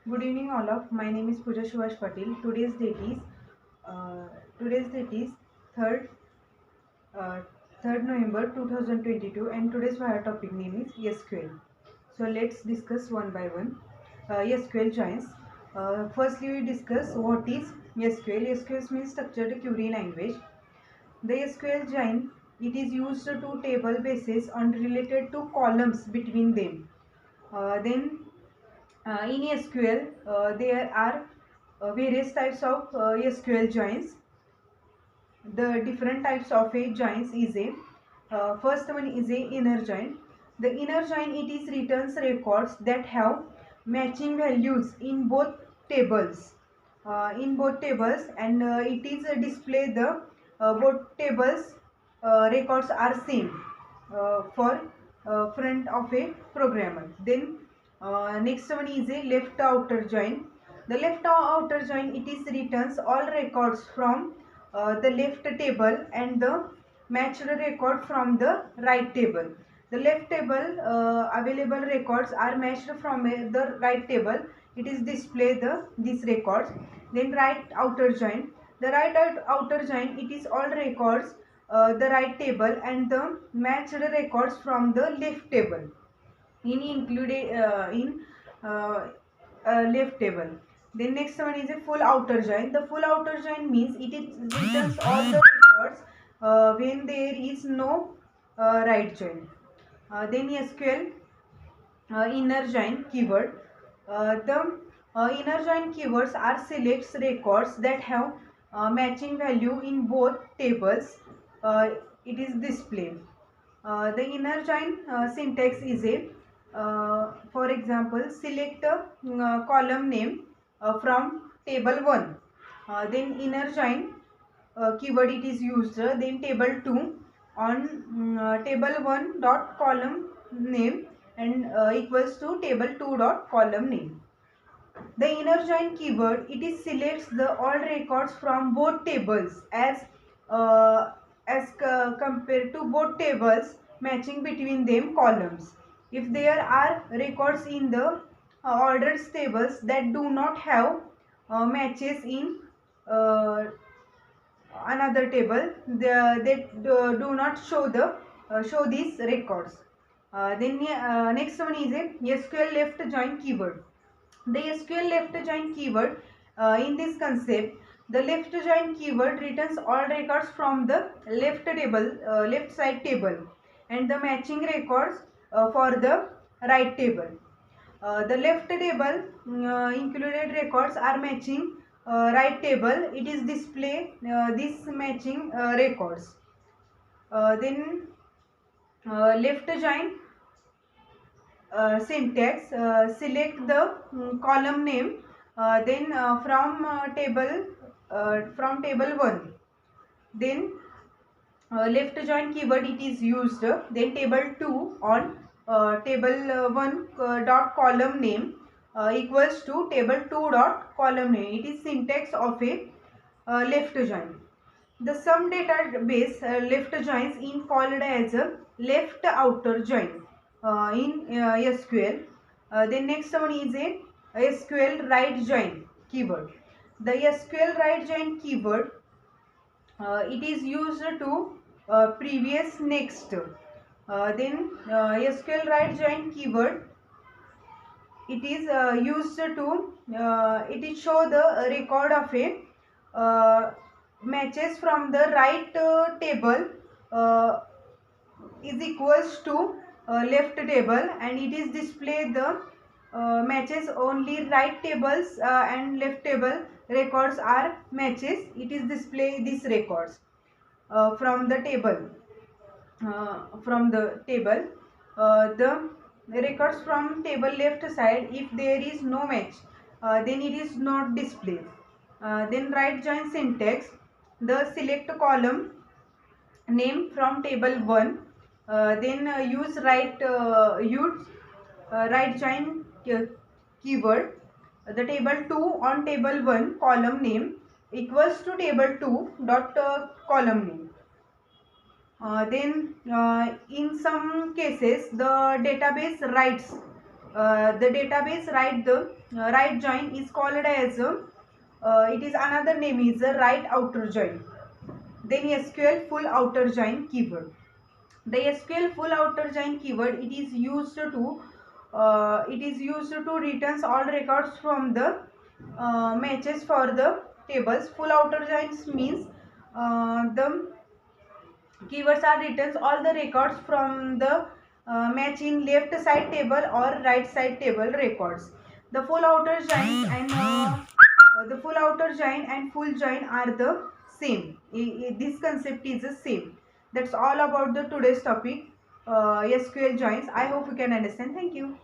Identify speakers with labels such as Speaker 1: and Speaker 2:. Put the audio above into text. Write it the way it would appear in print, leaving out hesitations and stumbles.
Speaker 1: Good evening, all of. My name is Pooja Subhash Patil. Uh, today's date is third uh, 3rd November 2022, and today's our topic name is SQL. So let's discuss one by one. SQL joins. Firstly, we discuss what is SQL. SQL means structured query language. The SQL join, it is used to table bases and related to columns between them. Then in SQL, there are various types of SQL joins. The different types of a joins is a first one is a inner join. The inner join, it is returns records that have matching values in both tables. And it is display the both tables records are same for front of a programmer. Then next one is a left outer join. The left outer join, it is returns all records from the left table and the matched record from the right table. The left table available records are matched from the right table. It is display the these records. Then right outer join. The outer join, it is all records the right table and the matched records from the left table in included in uh, left table. Then next one is a full outer join. The full outer join means it is returns all the records when there is no right join. Then SQL inner join keyword. The inner join keywords are selects records that have matching value in both tables. Uh, it is displayed. The inner join syntax is a, for example, select a column name from table 1. Then inner join keyword it is used. Then table 2 on table 1 dot column name and equals to table 2 dot column name. The inner join keyword, it is selects the all records from both tables uh, compared to both tables matching between them columns. If there are records in the ordered tables that do not have matches in uh, another table, they do not show the show these records. Then next one is a SQL left join keyword. The SQL left join keyword, in this concept, the left join keyword returns all records from the left side table and the matching records for the right table. The left table included records are matching right table. It is display this matching records. Then left join syntax, select the column name, then from table 1. Then left join keyword it is used. Then table 2 on table 1 dot column name equals to table 2 dot column name. It is syntax of a left join. The sum database left joins in called as a left outer join in SQL. Then next one is a SQL right join keyword. The SQL right join keyword, it is used to previous next. Then SQL right join keyword, it is used to it is show the record of a uh, matches from the right table uh, is equals to left table, and it is display the matches only right tables and left table records are matches. It is display these records from the table the records from table left side. If there is no match, then it is not displayed. Then right join syntax, the select column name from table 1, then use right join keyword. The table 2 on table 1 column name equals to table 2 dot column name. Then in some cases the database writes The database right join is called as it is another name is a right outer join. Then SQL full outer join keyword. The SQL full outer join keyword it is used to returns all records from the matches for the tables. Full outer joins means the keywords are returns all the records from the match in left side table or right side table records. The full outer join and the full outer join and full join are the same. This concept is the same. That's all about the today's topic, SQL joins. I hope you can understand. Thank you.